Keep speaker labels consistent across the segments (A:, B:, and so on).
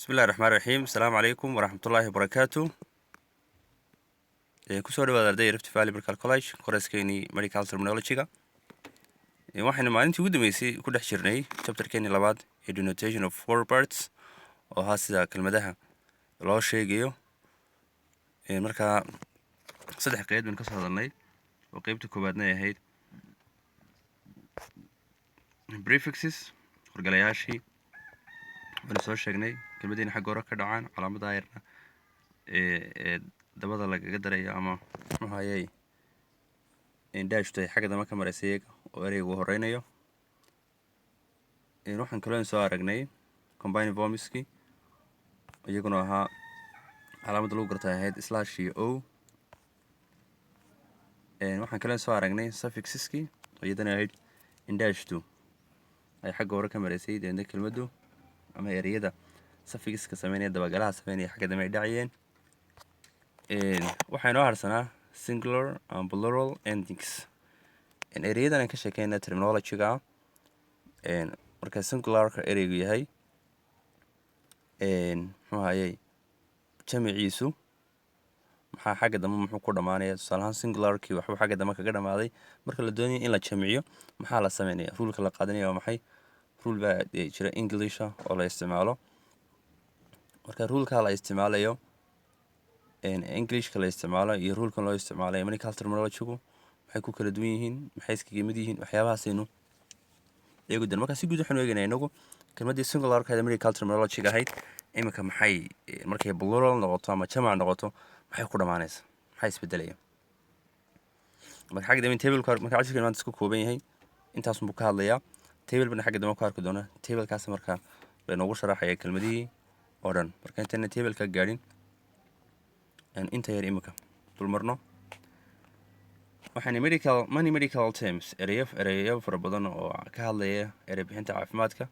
A: بسم الله الرحمن الرحيم. السلام عليكم ورحمة الله وبركاته. kusoo dhawaada ardayda Rift Valley Medical College koraskeenii Medical Terminology-ga. Waxaynu maalintii ugu dambeysay ku dhex jirnay chapter-keenii labaad ee denotation of four parts oo ahaa sida kelmadaha loo sheegayo. Markaa saddex qeyd baan ka soo hadalnay oo qeybta koowaadna ay ahayd prefixes horgalayaashii waan soo sheegnay kelmadiina xagga hore ka dhacaan calaamada ayarna ee dabada lagaga darayo ama muxuu hayay daashta xagga dama ka maraysa iyaga oo ereygu horeynayo. Waxaan kaloo soo aragnay combined forms-kii iyaguna ahaa calaamada lagu garto ahayd slash iyo o. Waxaan kaloo soo aragnay suffixes-kii oo iyadana ahayd daashtu ay xagga hore ka maraysay deedna kelmaddu ama ereyada suffixes-ka sameynaya dabagalaha sameynaya xagga dama ay dhacayeen. waxaa inoo harsanaa singular and plural endings. Ereyadan aan ka sheekeyna terminology-ga marka singularka ereygu yahay muxuu hayay jamiciisu maxaa xagga dambe muxuu ku dhamaanaya. tusaale ahaan singularkii waxbuu xagga dambe kaga dhamaaday. marka la doonayo in la jamciyo maxaa la sameynaya? ruleka la qaadanaya waa maxay? rule baa jira Englisha oo la isticmaalo. marka ruleka la isticmaalayo Englishka la isticmaalo iyo rulkan loo isticmaalayo medical terminology-gu maxay ku kala duwan yihiin, maxay iskaga mid yihiin, waxyaabahaasaynu eegi doonaa. marka si guud waxaanu eegaynaa inagu kelmaddii singularka ee medical terminology-ga ahayd iminka maxay markay plural noqoto ama jamac noqoto maxay ku dhamaanaysa, maxay isbedelaya. marka xagga dambe table-ka marka cashirka maanta isku kooban yahay intaasun buu ka hadlayaa. table bana xagga dambe ku arki doonaa. table-kaas marka laynoogu sharaxaya kelmadihii oo dhan. marka intayna table-ka gaadhin inta yar iminka dulmarno waxaan many medical terms ereyo fara badan oo ka hadlaya erey bixinta caafimaadka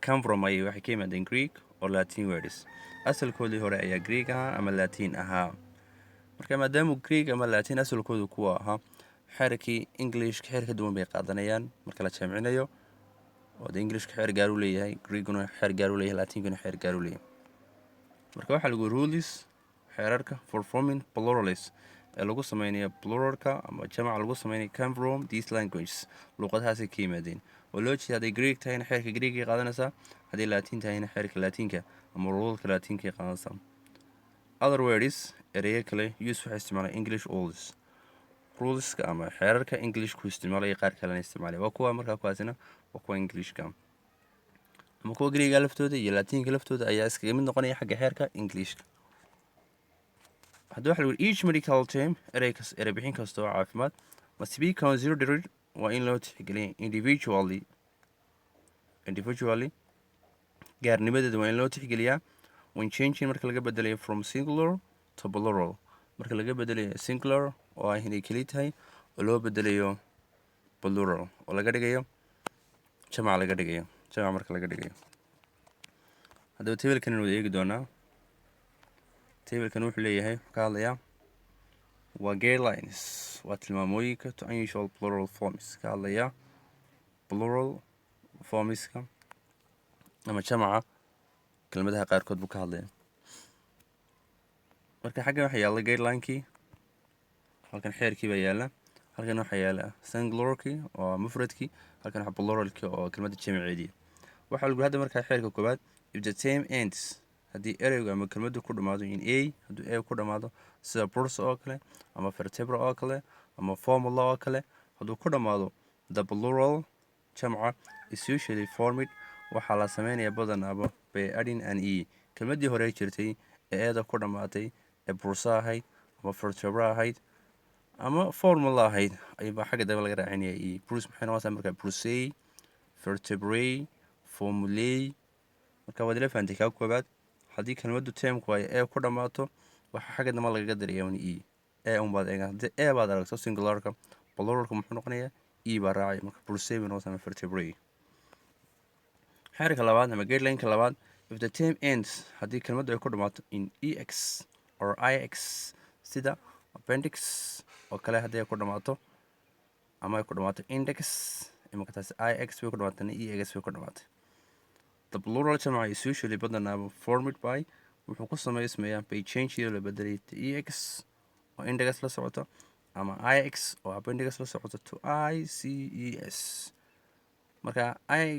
A: come from ay waxay ka yimaadeen Greek or Latin words. asalkoodii hore ayaa Greek ahaa ama Latin ahaa. marka maadaama Greek ama Latin asalkoodu kuwa ahaa xeerkii Englishka xeer ka duwan bay qaadanayaan marka la jamcinayo oo Englishka xeer gaar u leeyahay, Greekuna xeer gaar u leeyahay, Latinkuna xeer gaar u leeyahay. marka waxaa lagu rules xeerarka for forming plurals ee lagu sameynayo pluralka ama jamaca lagu sameynayo come from these languages. luqadahaasay ka yimaadeen oo loo jeeda hadday Greek tahayna xeerka Greekay qaadanaysaa, hadday Latin tahayna xeerka Latinka ama rulka Latinkay qaadanaysaa. other words ereyo kale use waxay isticmaalaan English rules. ruleska ama xeerarka Englishku isticmaalaya qaar kalena isticmaalaya waa kuwa markaa kuwaasina waa kuwa Englishka ama kuwa Greega laftooda iyo Latinka laftooda ayaa iskaga mid noqonaya xagga xeerka Englishka. haddii waxa lagu each medical term erey bixin kasta oo caafimaad must be considered waa in loo tixgeliya individually gaarnimadeeda waa in loo tixgeliyaa when changing marka laga bedelayo from singular to plural. marka laga bedelayo singular oo ah inay keli tahay oo loo bedelayo plural oo laga dhigayo jamac marka laga dhigayo. haddaba tabelkan wada eegi doonaa. tabelkan wuxuu leeyahay ka hadlayaa waa guidelines waa tilmaamooyinka to unusual plural forms ka hadlaya plural formska ama jamaca kelmadaha qaarkood buu ka hadlaya. marka xaggan waxaa yaalla guideline-kii, halkan xeerkii baa yaalla, halkan waxaa yaalla singularkii oo mufradkii, halkan waxaa pluralkii oo kelmadda jamaceedii. waxaa lagu hadda markaa xeerka koowaad if the term ends haddii ereygu ama kelmaddu ku dhamaado in a hadduu a ku dhamaado sida purse oo kale ama vertebra oo kale ama formula oo kale hadduu ku dhamaado the plural jamca is usually formed waxaa la sameynaya badanaaba by adding an e. kelmaddii hore jirtay ee eeda ku dhamaatay ee purse ahayd ama vertebra ahayd ama formula ahayd ayuubaa xagga dambe laga raacinaya e. purse maxay noqonaysaa markaa purse, vertebrae, formulae. marka waad ila fahantay kaa koobaad. haddii kelmaddu termku ay e ku dhammaato waxaa xagga dambe lagaga daraya un e. unbaad eegan haddii e baad aragto singularka pluralka muxuu noqonayaa e baa raacay marka purse bay noqonaysaa ama vertebrae. xeerka labaad ama guideline-ka labaad if the term ends haddii kelmaddu ay ku dhammaato in ex or ix sida appendix oo kale haddii ay ku dhammaato ama ay ku dhammaato index imanka taasi ix bay ku dhamaatana ex bay ku dhamaatay. the plural jamca is usually badanaa formed by wuxuu ku samaysmayaa by change iyadoo la bedelay ex oo index la socota ama ix oo appendix la socota to ices. marka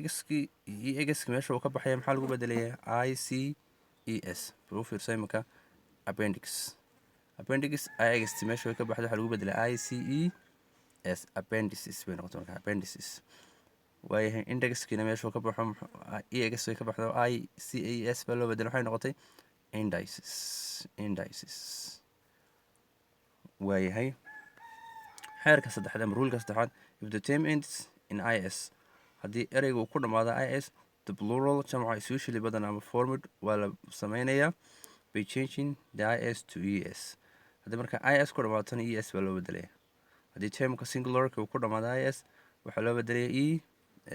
A: ixkii iyo exkii meesha uu ka baxaya maxaa lagu bedelayaa ices. u fiirsa imika appendix ix meesha ka baxda waxaa lagu bedelaa ices appendices bay noqota marka appendices. waayahay indexkiina meeshuu ka baxo ex way ka baxdo ices baa loo bedela waxay noqotay indices. waayahay xeerka saddexaad ama ruulka saddexaad if the term ends in is haddii ereyga uu ku dhamaado is the plural jamca is usually badanaa ama formed waa la sameynayaa by changing the is to es. haddii marka is ku dhamaatona es baa loo bedelaya. haddii termka singularka uu ku dhamaado is waxaa loo bedelaya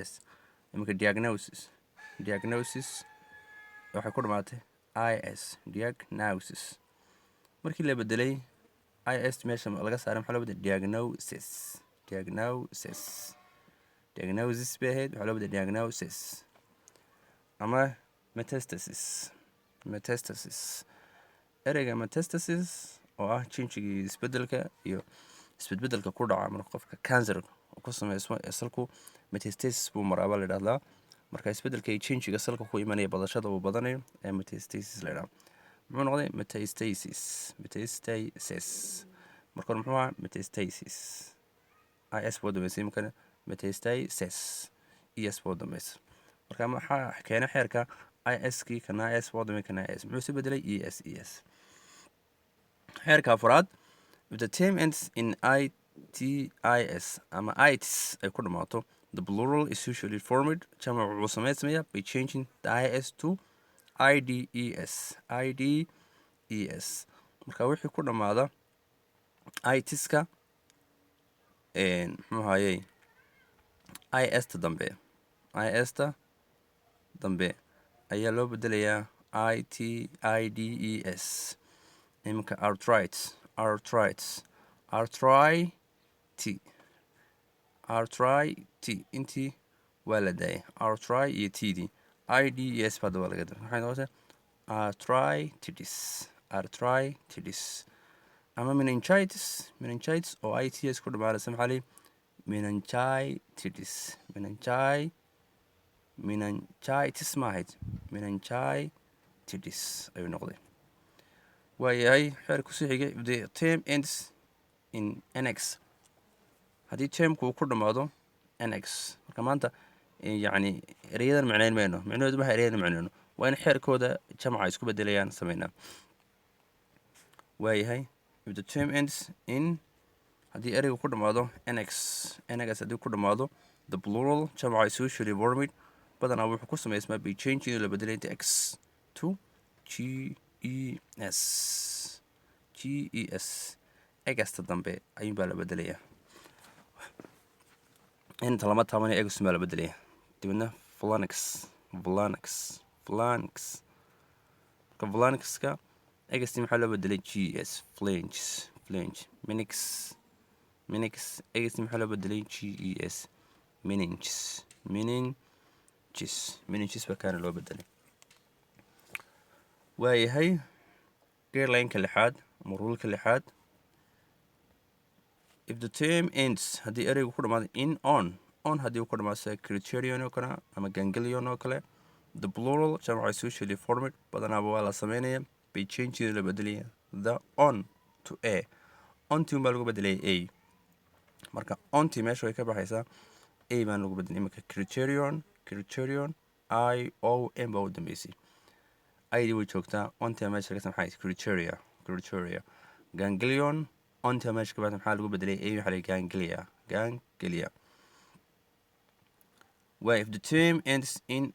A: es. iminka diagnosis waxay ku dhamaatay is diagnosis. markii la bedelay is meesha laga saaray maxaa loo bedelay diagnosis bay ahayd waxaa loo bedelay diagnosis. ama metastasis ereyga metastasis oo ah jinjigii isbedelka iyo isbedbedelka ku dhaca marka qofka cancer ku sameysmo salku metastasis buu maraaba la yidhahdaa. marka isbedelka iyo jinjiga salka ku imanaya badashada uu badanayo ee metastasis la yidhahdaa. muxuu noqday metastasis marka hore muxuu ahaa metastasis is buu dambeysay imikana metastasis es buu dambeysay. marka maxaa keena xeerka iskii kana is buu dambeeyay kana es muxuu isu bedelay es. xeerka afraad if the term ends in itis ama itis ay ku dhamaato the plural is usually formed jamc wuxuu samaysmayaa by changing the is to ides. marka wixii ku dhamaada itiska muxuu hayey ista dambe ayaa loo bedelayaa ides. iminka arthrit intii waa la daayay arthri iyo td ides baa daba laga waxay noqotay arthritis ama meningitis oo its ku dhamaanaysa maxaa lii meningitis ma ahayd meningitis ayuu noqday. waayahay xeer kusii xigay if the term ends in nx haddii termku uu ku dhamaado nx marka maanta yacni ereyadan macnayn mayno micnahoodu maha ereyadan macnayno waa in xeerkooda jamca isku bedelayaan sameynaa. waayahay if the term ends in haddii ereyga ku dhamaado nx haddii ku dhamaado the plural jamca is usually formed badanaa wuxuu ku samaysmaa by changing la bedelay x to ges egasta dambe ayuunbaa la bedelayaa. inta lama taabanaya egasum baa la bedelaya dibadna flanix marka flanixka egasti maxaa loo bedelay gs flange minix egasti maxaa loo bedelay ges meninges baa kaana loo bedelay. waayahay guidelineka lixaad ama ruulka lixaad if the term ends haddii ereygu ku dhamaado in on haddii uu ku dhamaado sida criterion oo kale ama ganglion oo kale the plural jamca is usually formed badanaaba waa la sameynaya by changing la bedelaya the on to a ontii unbaa lagu bedelaya a. marka ontii meesha way ka baxaysaa a baan lagu bedelay imika criterion iom baa u dambeysay id way joogtaa ontia meesha ka maxay criteria ganglion ontia meesha ka baxda maxaa lagu bedelay a waxaa la ganglia. Well, if the term ends in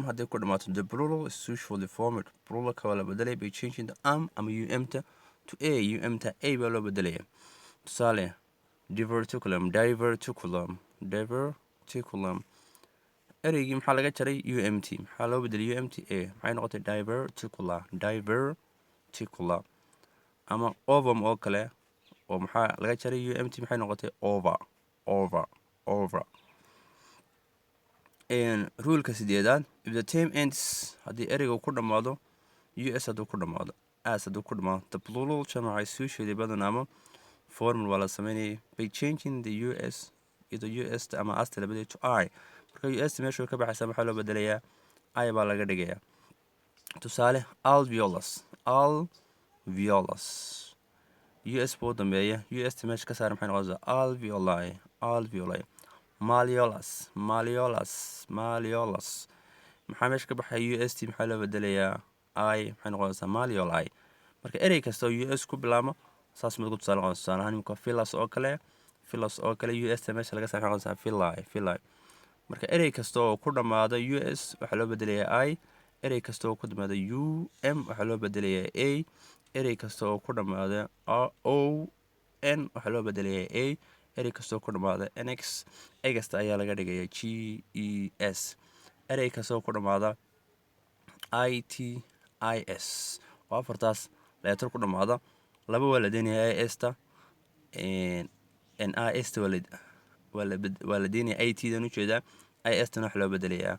A: haddii ku dhamaato the plural is usually formed pluralka waa la bedelay by changing the ama umta to a baa loo bedelaya. tusaale diverticulum ereygii maxaa laga jaray umt maxaa loo bedelay umt a maxay noqotay diverticular ama ovum oo kale oo maxaa laga jaray umt maxay noqotay over. ruleka sideedaad, if the term ends haddii ereyga ku dhammaado us hadduu ku dhammaado, as hadduu ku dhammaado, the plural jamaca is usually badanaamo formal waa la sameynayay by changing the us ida us ama asta labadii to I. marka us meesha ka baxaysa maxaa loo bedelayaa I baa laga dhigayaa. tusaale alveolus us buu dambeeya, us meesha ka saara maxay noqonaysaa alveoli. malleolus maxaa meesha ka baxaya us t maxaa loo bedelayaa I, maxay noqonaysaa malleoli. marka erey kasta oo us ku bilaamo saas mid ku tusaale noqonaysa. tusaale ahaan imika filas oo kale us ta meesha laga saara maxay noqonaysaa villi. marka erey kasta oo ku dhammaada us waxaa loo bedelayaa I, erey kasta oo ku dhammaada waxaa loo bedelayaa a, erey kasta oo ku dhammaada on waxaa loo bedelayaa a, erey kasta oo ku dhammaada nx egasta ayaa laga dhigaya ges, erey kasta oo ku dhammaada itis oo afartaas leetar ku dhammaada laba waa la deenaya ista ista waa la deenaya itdan ujeedaa, istana waxaa loo bedelayaa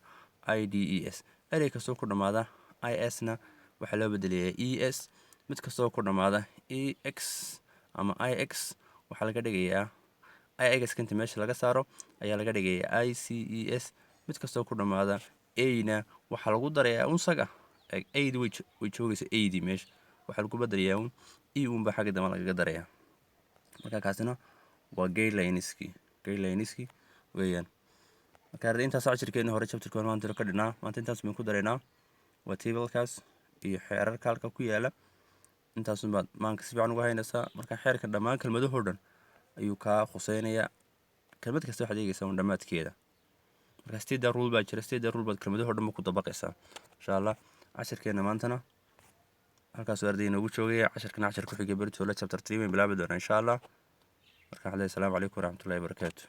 A: ides. erey kastoo ku dhammaada isna waxaa loo bedelayaa es, mid kastoo ku dhammaada ex ama ix waxaa laga dhigayaa ix inta meesha laga saaro ayaa laga dhigayaa ices, mid kastoo ku dhammaada na waxaa lagu darayaa unsaga aid way joogaysa aidi meesha waxaa lagu badalayaa un unba xagga dama lagaga darayaa. marka kaasina waa guidelineskii weeyaan. marka intaas cashirkeeni hore chapterka maanta ka dhinaa, maanta intaas baan ku daraynaa waa tablekaas iyo xeerarka halka ku yaala, intaasunbaad maanka si fiican uga haynaysaa. marka xeerka dhammaan kelmadahoo dhan ayuu kaa khuseynayaa, kelmad kasta waxaad eegaysaa un dhammaadkeeda. marka steda rule baa jira, steda rule baad kelmadahoo dhan ba ku dabaqaysaa insha allah. cashirkeena maantana halkaasuu arday inoogu joogaya. cashirkana cashir ku xigay beritoole chapter 3 bayn bilaabi doonaa insha allah. marka waxaan leeyahay asalaamu calaykum waraxmatullahi wabarakaatu.